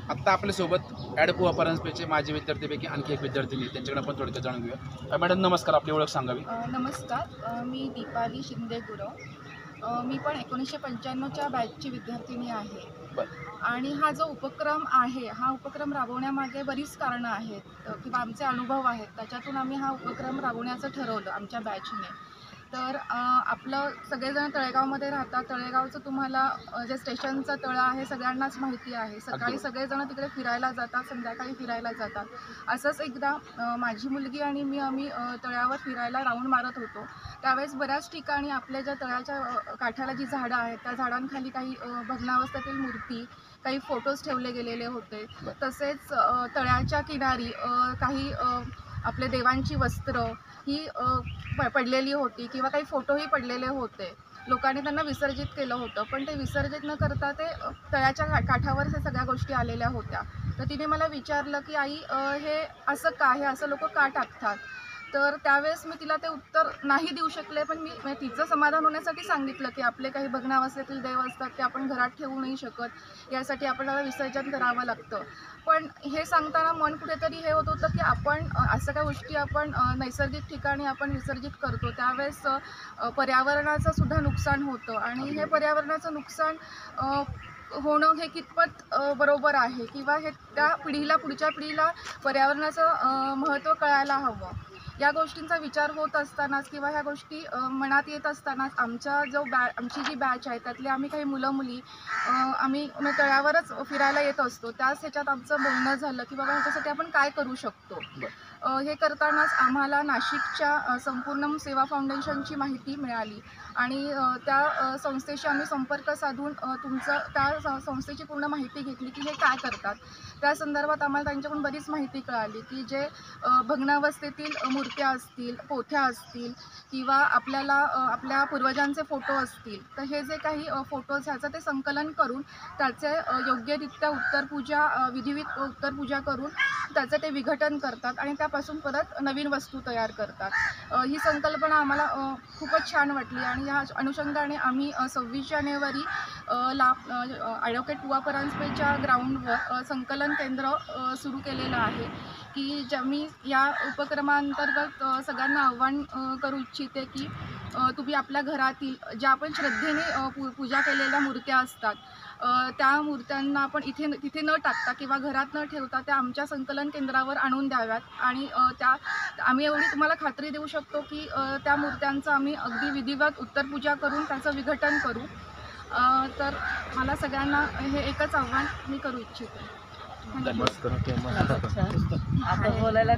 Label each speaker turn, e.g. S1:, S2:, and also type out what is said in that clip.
S1: आत्ता आपल्यासोबत ॲडपुआ परांजपेचे माजी विद्यार्थीपैकी आणखी एक विद्यार्थिनी, त्यांच्याकडे आपण थोडक्यात जाणून घेऊया. मॅडम नमस्कार, आपली ओळख सांगावी.
S2: नमस्कार, मी दीपाली शिंदे गुरव. मी पण 1995च्या बॅचची विद्यार्थिनी आहे.
S1: बरं.
S2: आणि हा जो उपक्रम आहे, हा उपक्रम राबवण्यामागे बरीच कारणं आहेत किंवा आमचे अनुभव आहेत. त्याच्यातून आम्ही हा उपक्रम राबवण्याचं ठरवलं आमच्या बॅचने. तर आपलं सगळेजण तळेगावमध्ये राहतात. तळेगावचं तुम्हाला जे स्टेशनचं तळं आहे सगळ्यांनाच माहिती आहे. सकाळी सगळेजण तिकडे फिरायला जातात, संध्याकाळी फिरायला जातात. असंच एकदा माझी मुलगी आणि आम्ही तळ्यावर फिरायला राऊंड मारत होतो. त्यावेळेस बऱ्याच ठिकाणी आपल्या ज्या तळ्याच्या काठाला जी झाडं आहेत त्या झाडांखाली काही भग्नावस्थेतील मूर्ती, काही फोटोज ठेवले गेलेले होते. तसेच तळ्याच्या किनारी काही आपले देवांची वस्त्र ही पडलेली होती किंवा काही फोटोही पडलेले होते. लोकांनी त्यांना विसर्जित केलं होतं, पण ते विसर्जित न करता ते तळ्याच्या काठावर त्या सगळ्या गोष्टी आलेल्या होत्या. तर तिने मला विचारलं की आई, हे असं का, हे असं लोक का टाकतात? तर त्यावेळेस मी तिला ते उत्तर नाही देऊ शकले, पण मी तिचं समाधान होण्यासाठी सांगितलं की आपले काही भग्नावस्थेतील देव असतात ते आपण घरात ठेवू नाही शकत, यासाठी आपल्याला विसर्जन करावं लागतं. पण हे सांगताना मन कुठेतरी हे होत होतं की आपण असं काही गोष्टी आपण नैसर्गिक ठिकाणी आपण विसर्जित करतो, त्यावेळेस पर्यावरणाचं सुद्धा नुकसान होतं. आणि हे पर्यावरणाचं नुकसान होणं हे कितपत बरोबर आहे किंवा हे त्या पिढीला, पुढच्या पिढीला पर्यावरणाचं महत्त्व कळायला हवं. या गोष्टींचा विचार होत असतानाच किंवा ह्या गोष्टी मनात येत असतानाच आमची जी बॅच आहे त्यातली आम्ही काही मुलं मुली आम्ही तळ्यावरच फिरायला येत असतो. त्याच ह्याच्यात आमचं बोलणं झालं की बाबा ह्याच्यासाठी आपण काय करू शकतो. हे करतानाच आम्हाला नाशिकच्या संपूर्ण सेवा फाउंडेशनची माहिती मिळाली आणि त्या संस्थेशी आम्ही संपर्क साधून त्या संस्थेची पूर्ण माहिती घेतली की हे काय करतात. त्या संदर्भात आम्हाला त्यांच्याकडून बरीच माहिती कळाली की जे भग्नावस्थेतील मूर्त्या असतील, पोथ्या असतील किंवा आपल्याला आपल्या पूर्वजांचे फोटो असतील, तर हे जे काही फोटोज ह्याचं ते संकलन करून त्याचे योग्यरित्या विधिवत उत्तरपूजा करून त्याचं ते विघटन करतात आणि त्यापासून परत नवीन वस्तू तयार करतात. ही संकल्पना आम्हाला खूपच छान वाटली आणि ह्या अनुषंगाने आम्ही 26 जानेवारी ॲडव्होकेट पुआ परांजपेच्या ग्राउंडवर संकलन केंद्र सुरू केलेलं आहे की मी या उपक्रमांतर्गत सगळ्यांना आव्हान करू इच्छिते की तुम्ही आपल्या घरातील ज्या आपण श्रद्धेने पूजा केलेल्या मूर्त्या असतात त्या मूर्त्यांना आपण तिथे न टाकता किंवा घरात न ठेवता त्या आमच्या संकलन केंद्रावर आणून द्याव्यात. आणि आम्ही एवढी तुम्हाला खात्री देऊ शकतो की त्या मूर्त्यांचं आम्ही अगदी विधिवत उत्तरपूजा करून त्याचं विघटन करू. तर मला सगळ्यांना हे एकच आव्हान मी करू इच्छिते.
S1: धन्यवाद.